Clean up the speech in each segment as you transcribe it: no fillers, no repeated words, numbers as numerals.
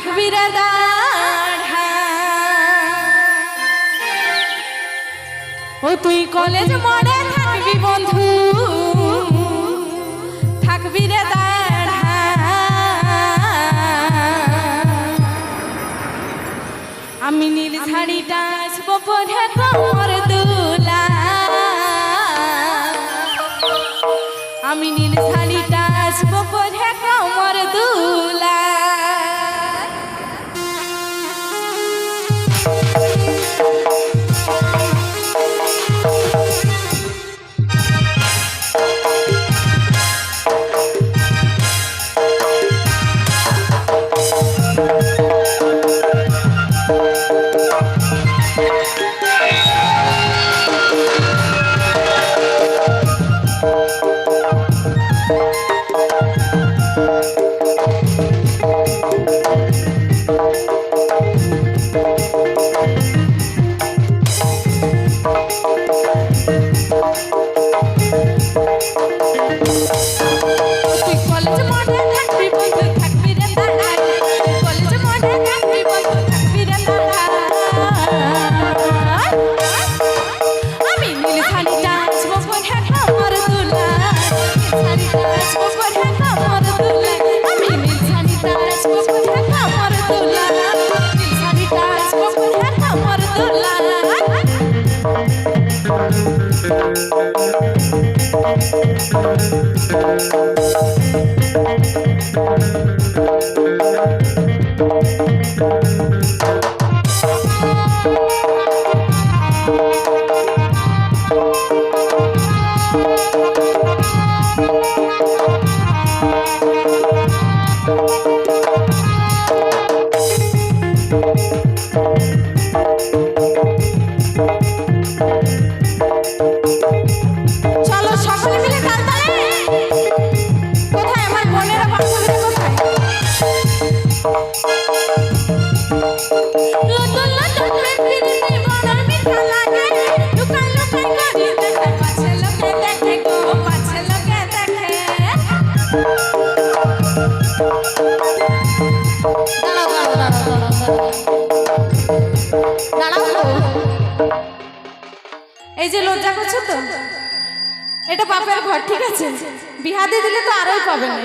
থাকবি রে দাঁড়া ও তুই কলেজ মোড়ে থাকবি বন্ধু থাকবি রে দাঁড়া আমি নীল শাড়িটা আসবো পরে কমর দুলা আমি নীল শাড়িটা আসবো পরে কমর দুলা এই যে লজ্জা করছো তো এটা বাপের ঘর ঠিক আছে বিয়া দিয়ে দিলে তো আরোই পাবে না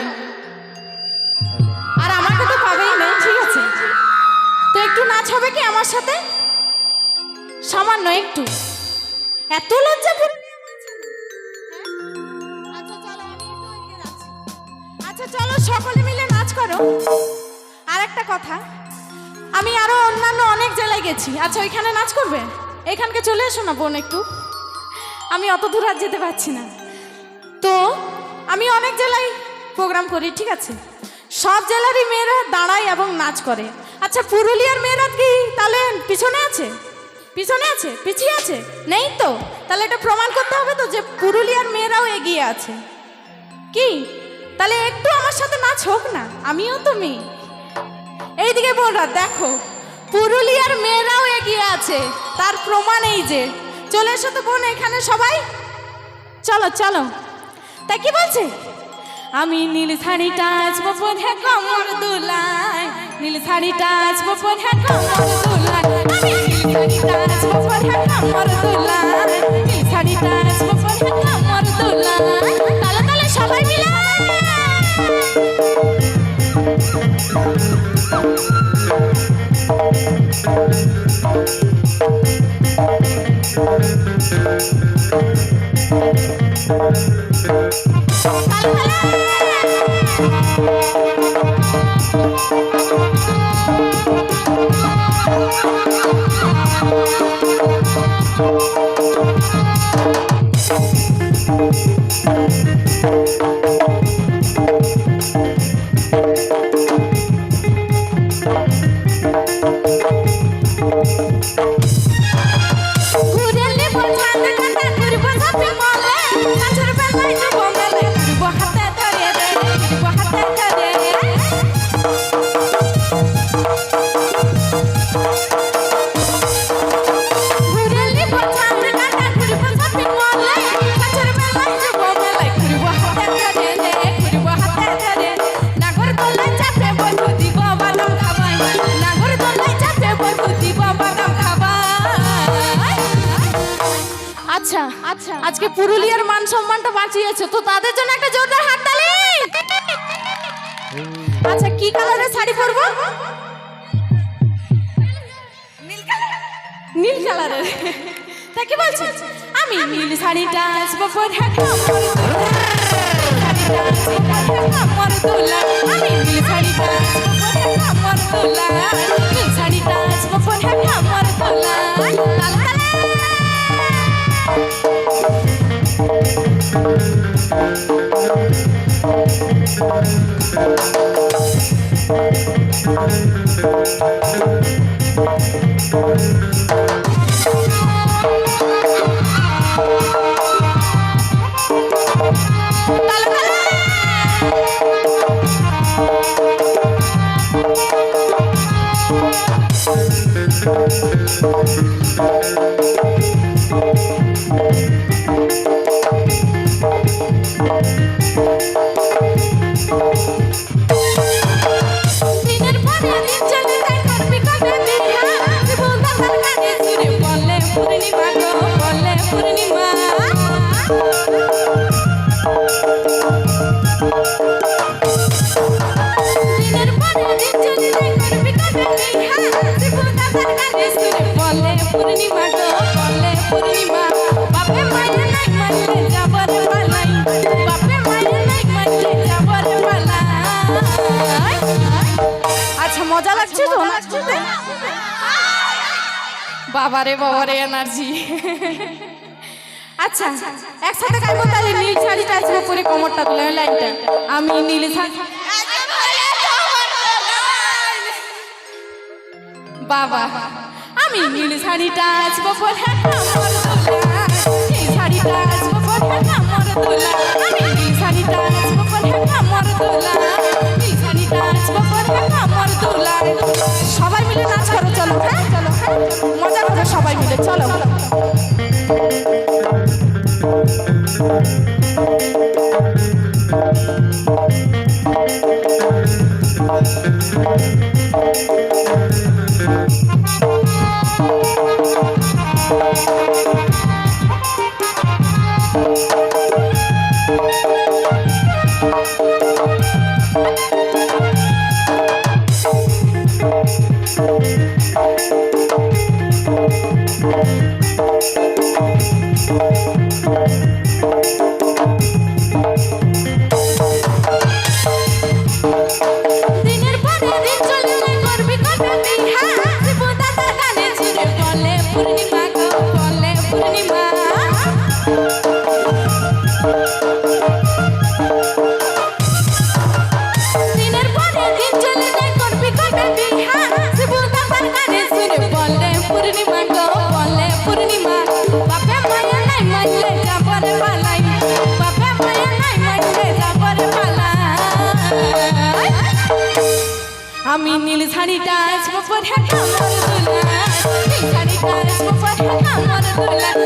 আর আমাকে তো পাবেই না ঠিক আছে তো একটু নাচ হবে কি আমার সাথে সামান্য একটু এত লজ্জা করে আচ্ছা চলো সকলে মিলে নাচ করো আর একটা কথা আমি আরো অন্যান্য অনেক জেলায় গেছি আচ্ছা ওইখানে নাচ করবে এখানকে চলে এসো না বোন একটু আমি অত দূর আর যেতে পারছি না তো আমি অনেক জেলায় প্রোগ্রাম করি ঠিক আছে সব জেলারই মেয়েরা দাঁড়ায় এবং নাচ করে আচ্ছা পুরুলিয়ার মেয়েরা কি তাহলে পিছনে আছে পিছিয়ে আছে নেই তো তাহলে এটা প্রমাণ করতে হবে তো যে পুরুলিয়ার মেয়েরাও এগিয়ে আছে কি তাহলে একটু আমার সাথে নাচ হোক না আমিও তো মেয়ে এইদিকে বোনরা দেখো পুরুলিয়ার মেয়েরাও এগিয়ে আছে তার প্রমাণ এই যে চলে এসো তো বোন এখানে সবাই চলো চলো তাই কি বলছে আমি নীল শাড়িটা আসবো পরে কমর দুলায় নীল শাড়িটা আসবো পরে কমর দুলায় আমি নীল শাড়িটা আসবো পরে কমর দুলায় নীল শাড়িটা আসবো পরে কমর দুলায় তালে তালে সবাই মিলে ঘুরেলি পছন্দ আজকে পুরুলিয়ার মান সম্মানটা বাঁচিয়েছে, তো তাদের জন্য একটা জোরদার হাততালি। আচ্ছা কি কালারের শাড়ি পরবো? নীল কালারের। তা কি বলছো? আমি নীল শাড়িটা আসবো পরে আমার তোলা, আমি নীল শাড়িটা আসবো পরে আমার তোলা, নীল শাড়িটা আসবো পরে আমার তোলা। আচ্ছা মজা লাগছে তো? বাবারে বাবারে এনার্জি। আচ্ছা একসাথে গাইবো তাহলে। নীল শাড়িটা আসবো পরে কোমরটা তুলে লাইনটা, আমি নীল শাড়ি। বাবা আমি নীল শাড়িটা আসবো পরে আমার তোলা, নীল শাড়িটা আসবো পরে আমার তোলা, আমি নীল শাড়িটা আসবো পরে আমার তোলা, নীল শাড়িটা আসবো পরে আমার তোলা। সবাই মিলে নাচ করো, চলো। হ্যাঁ চলো, মজা করো সবাই মিলে, চলো। আমি নীল শাড়িটা আসবো পরে আমার তোলা, নীল শাড়িটা আসবো পরে আমার তোলা।